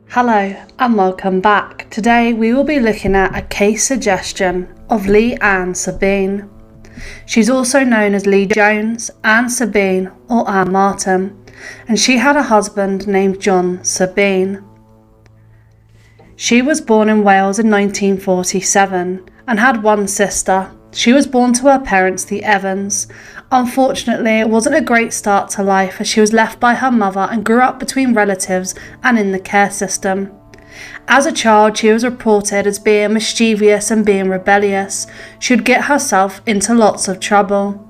Hello and welcome back. Today we will be looking at a case suggestion of Leigh Ann Sabine. She's also known as Leigh Jones, Ann Sabine or Ann Martin, and she had a husband named John Sabine. She was born in Wales in 1947 and had one sister. She was born to her parents, the Evans. Unfortunately, it wasn't a great start to life as she was left by her mother and grew up between relatives and in the care system. As a child, she was reported as being mischievous and being rebellious. She would get herself into lots of trouble.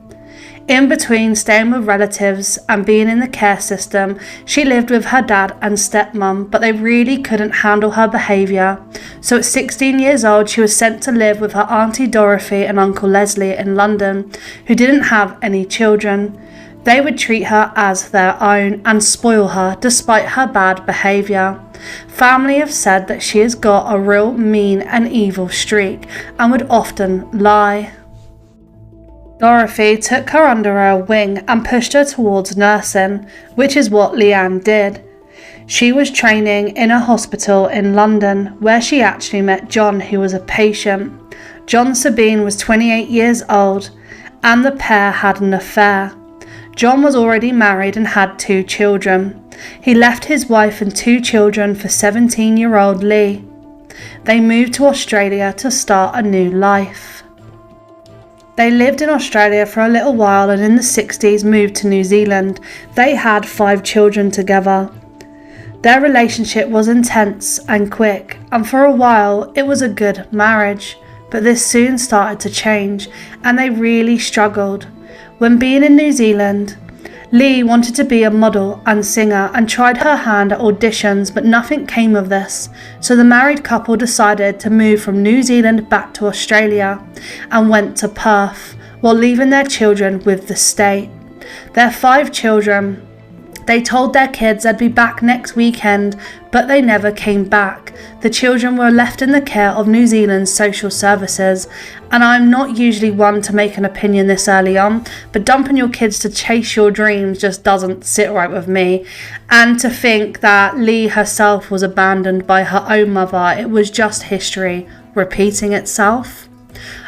In between staying with relatives and being in the care system, she lived with her dad and stepmom, but they really couldn't handle her behaviour. So at 16 years old, she was sent to live with her Auntie Dorothy and Uncle Leslie in London, who didn't have any children. They would treat her as their own and spoil her despite her bad behaviour. Family have said that she has got a real mean and evil streak and would often lie. Dorothy took her under her wing and pushed her towards nursing, which is what Leigh Ann did. She was training in a hospital in London where she actually met John, who was a patient. John Sabine was 28 years old and the pair had an affair. John was already married and had 2 children. He left his wife and 2 children for 17-year-old Leigh. They moved to Australia to start a new life. They lived in Australia for a little while and in the 60s moved to New Zealand. They had 5 children together. Their relationship was intense and quick, and for a while it was a good marriage, but this soon started to change and they really struggled. When being in New Zealand, Leigh wanted to be a model and singer and tried her hand at auditions, but nothing came of this. So the married couple decided to move from New Zealand back to Australia and went to Perth while leaving their children with the state. Their 5 children, they told their kids they'd be back next weekend, but they never came back. The children were left in the care of New Zealand's social services, and I'm not usually one to make an opinion this early on, but dumping your kids to chase your dreams just doesn't sit right with me. And to think that Leigh herself was abandoned by her own mother, it was just history repeating itself.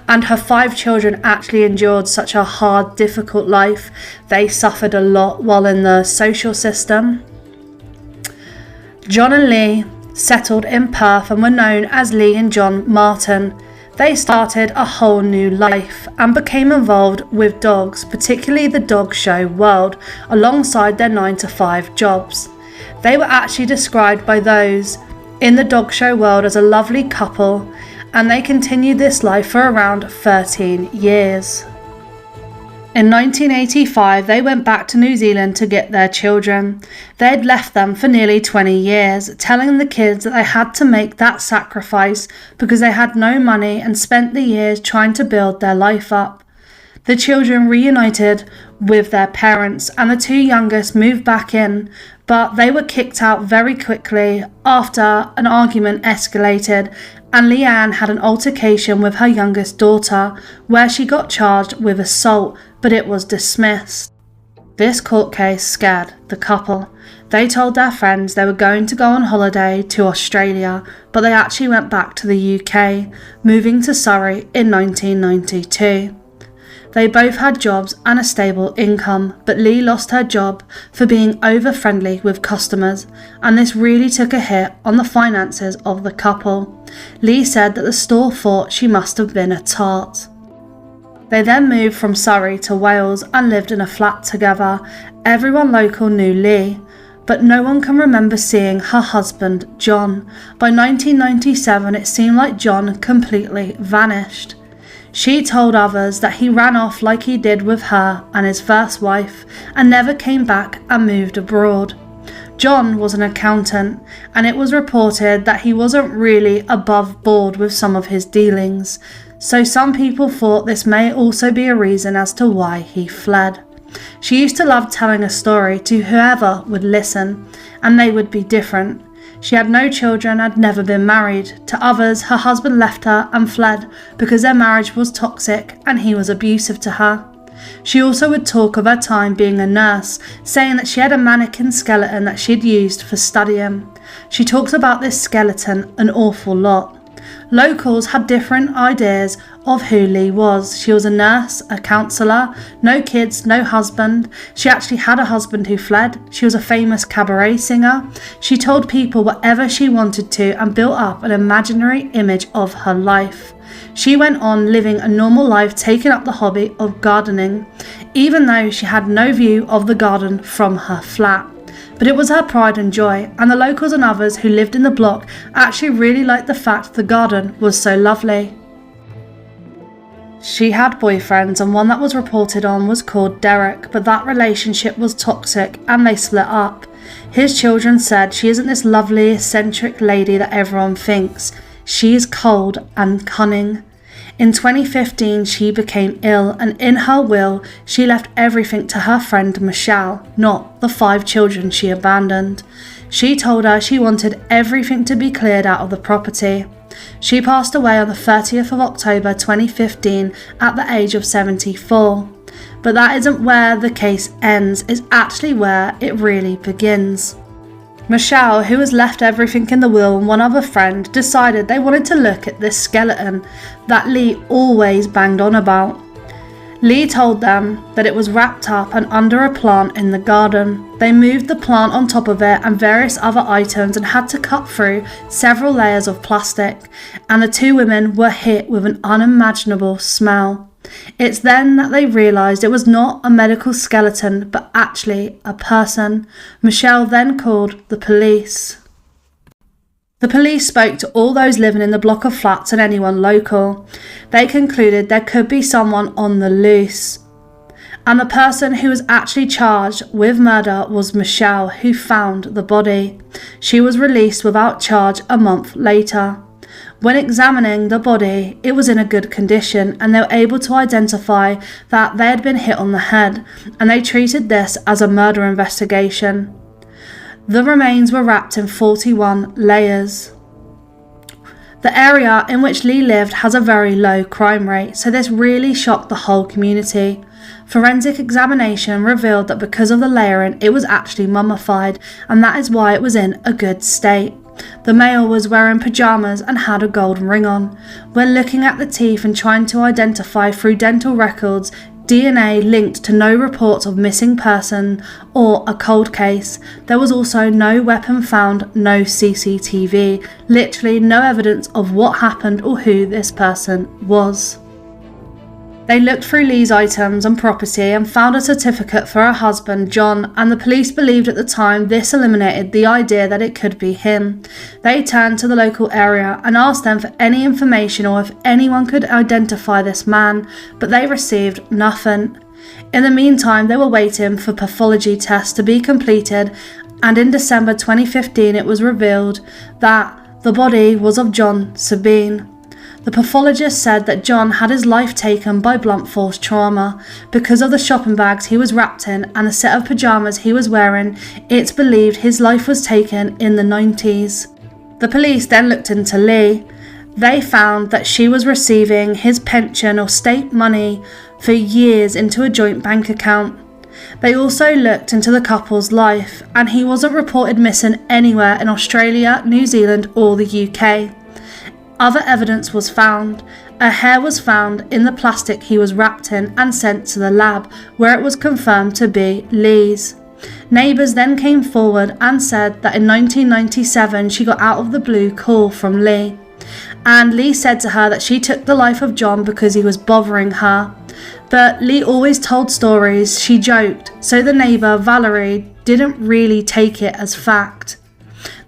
And her 5 children actually endured such a hard, difficult life. They suffered a lot while in the social system. John and Leigh settled in Perth and were known as Leigh and John Martin. They started a whole new life and became involved with dogs, particularly the dog show world, alongside their 9-to-5 jobs. They were actually described by those in the dog show world as a lovely couple, and they continued this life for around 13 years. In 1985, they went back to New Zealand to get their children. They had left them for nearly 20 years, telling the kids that they had to make that sacrifice because they had no money and spent the years trying to build their life up. The children reunited with their parents and the 2 youngest moved back in, but they were kicked out very quickly after an argument escalated and Leigh Ann had an altercation with her youngest daughter where she got charged with assault, but it was dismissed. This court case scared the couple. They told their friends they were going to go on holiday to Australia, but they actually went back to the UK, moving to Surrey in 1992. They both had jobs and a stable income, but Leigh lost her job for being over-friendly with customers, and this really took a hit on the finances of the couple. Leigh said that the store thought she must have been a tart. They then moved from Surrey to Wales and lived in a flat together. Everyone local knew Leigh, but no one can remember seeing her husband, John. By 1997, it seemed like John completely vanished. She told others that he ran off like he did with her and his first wife and never came back and moved abroad. John was an accountant, and it was reported that he wasn't really above board with some of his dealings, so some people thought this may also be a reason as to why he fled. She used to love telling a story to whoever would listen, and they would be different. She had no children, had never been married. To others, her husband left her and fled because their marriage was toxic and he was abusive to her. She also would talk of her time being a nurse, saying that she had a mannequin skeleton that she'd used for studying. She talks about this skeleton an awful lot. Locals had different ideas of who Leigh was. She was a nurse, a counsellor, no kids, no husband. She actually had a husband who fled. She was a famous cabaret singer. She told people whatever she wanted to and built up an imaginary image of her life. She went on living a normal life, taking up the hobby of gardening, even though she had no view of the garden from her flat. But it was her pride and joy, and the locals and others who lived in the block actually really liked the fact the garden was so lovely. She had boyfriends, and one that was reported on was called Derek, but that relationship was toxic and they split up. His children said she isn't this lovely, eccentric lady that everyone thinks. She is cold and cunning. In 2015, she became ill, and in her will, she left everything to her friend Michelle, not the 5 children she abandoned. She told her she wanted everything to be cleared out of the property. She passed away on the 30th of October 2015 at the age of 74. But that isn't where the case ends, it's actually where it really begins. Michelle, who has left everything in the will, and one other friend decided they wanted to look at this skeleton that Leigh always banged on about. Leigh told them that it was wrapped up and under a plant in the garden. They moved the plant on top of it and various other items and had to cut through several layers of plastic, and the 2 women were hit with an unimaginable smell. It's then that they realised it was not a medical skeleton, but actually a person. Michelle then called the police. The police spoke to all those living in the block of flats and anyone local. They concluded there could be someone on the loose. And the person who was actually charged with murder was Michelle, who found the body. She was released without charge a month later. When examining the body, it was in a good condition, and they were able to identify that they had been hit on the head, and they treated this as a murder investigation. The remains were wrapped in 41 layers. The area in which Leigh lived has a very low crime rate, so this really shocked the whole community. Forensic examination revealed that because of the layering, it was actually mummified, and that is why it was in a good state. The male was wearing pyjamas and had a gold ring on. When looking at the teeth and trying to identify through dental records, DNA linked to no reports of missing person or a cold case. There was also no weapon found, no CCTV, literally no evidence of what happened or who this person was. They looked through Leigh's items and property and found a certificate for her husband, John, and the police believed at the time this eliminated the idea that it could be him. They turned to the local area and asked them for any information or if anyone could identify this man, but they received nothing. In the meantime, they were waiting for pathology tests to be completed, and in December 2015 it was revealed that the body was of John Sabine. The pathologist said that John had his life taken by blunt force trauma. Because of the shopping bags he was wrapped in and the set of pyjamas he was wearing, it's believed his life was taken in the 90s. The police then looked into Leigh. They found that she was receiving his pension or state money for years into a joint bank account. They also looked into the couple's life, and he wasn't reported missing anywhere in Australia, New Zealand or the UK. Other evidence was found. A hair was found in the plastic he was wrapped in and sent to the lab, where it was confirmed to be Leigh's. Neighbours then came forward and said that in 1997 she got out of the blue call from Leigh. And Leigh said to her that she took the life of John because he was bothering her. But Leigh always told stories, she joked, so the neighbour, Valerie, didn't really take it as fact.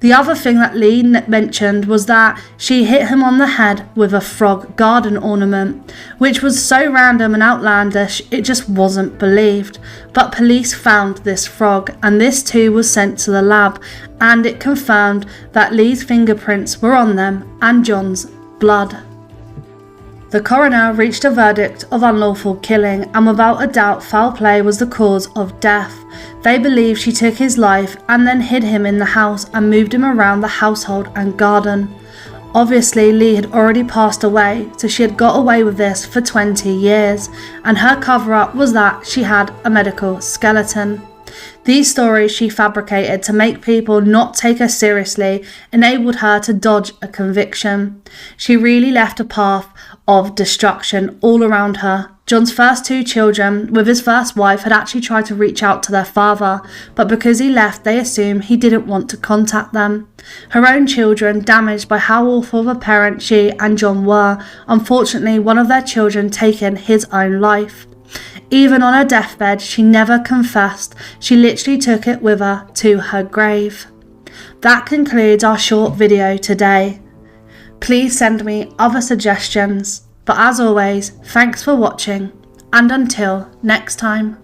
The other thing that Leigh mentioned was that she hit him on the head with a frog garden ornament, which was so random and outlandish it just wasn't believed. But police found this frog, and this too was sent to the lab, and it confirmed that Leigh's fingerprints were on them and John's blood. The coroner reached a verdict of unlawful killing, and without a doubt foul play was the cause of death. They believe she took his life and then hid him in the house and moved him around the household and garden. Obviously, Leigh had already passed away, so she had got away with this for 20 years, and her cover-up was that she had a medical skeleton. These stories she fabricated to make people not take her seriously enabled her to dodge a conviction. She really left a path of destruction all around her. John's first 2 children, with his first wife, had actually tried to reach out to their father, but because he left, they assumed he didn't want to contact them. Her own children, damaged by how awful of a parent she and John were, unfortunately one of their children taking his own life. Even on her deathbed, she never confessed. She literally took it with her to her grave. That concludes our short video today. Please send me other suggestions. But as always, thanks for watching, and until next time.